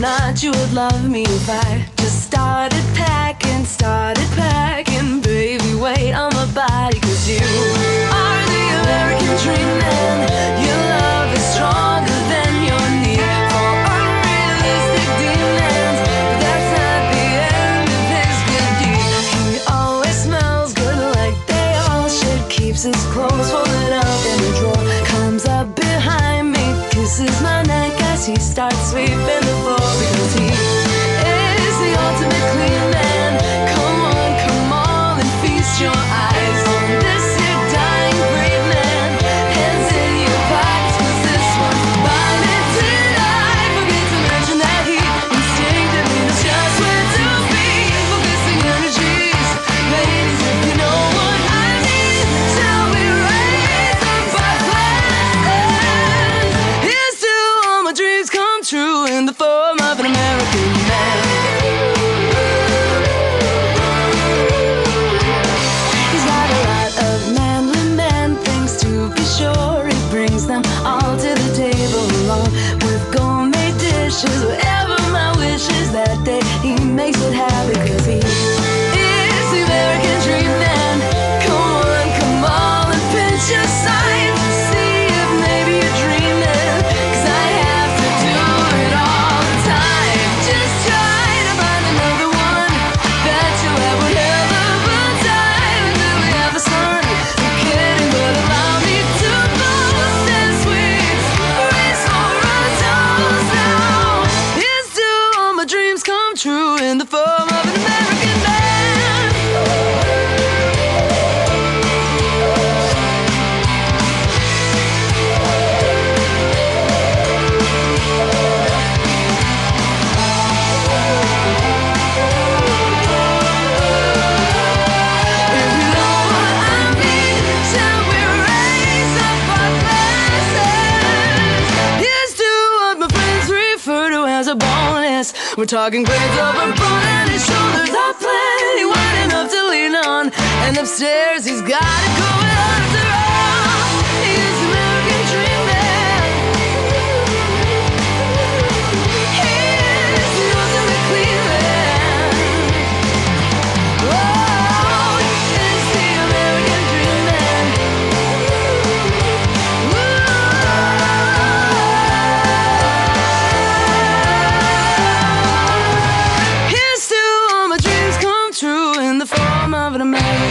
not you would love me if I just started packing, baby, wait on my body, 'cause you are the American dream, man. Your love is stronger than your need for unrealistic demands, but that's not the end of his good deed. He always smells good like they all should, keeps his clothes folded up in a drawer, comes up behind me, kisses my neck as he starts sweeping the floor, because he is the ultimate clean man. Come on and feast your eyes on this here dying great man. Hands in your pockets, 'cause this one's binding to die. Forget to mention that he instinctively knows just where to be. Focusing energies, ladies, if you know what I mean. Shall we raise up our glasses? Here's to all my dreams come true in the form of an American man. He's got a lot of manly man things, to be sure. He brings them all to the table along with gourmet dishes. Whatever my wish is that day, he makes it happen, 'cause he is the American dream man. Come on and pinch your sign to see if maybe you're dreaming, 'cause I have to do it all the time. Just try to find another one that you'll have whenever but time until we have the sun. I'm kidding, but allow me to boast as we race for our toes now. Here's to all my dreams come true in the form of an American man. If you know what I mean, shall we raise up our glasses? Here's to what my friends refer to as a bonus. We're talking grades over bone, and his shoulders are plenty wide enough to lean on. And upstairs he's got it going on after all. He's the American dream man. He is the ultimate clean man. Oh, he's the American dream man. Here's to all my dreams come true in the form of an American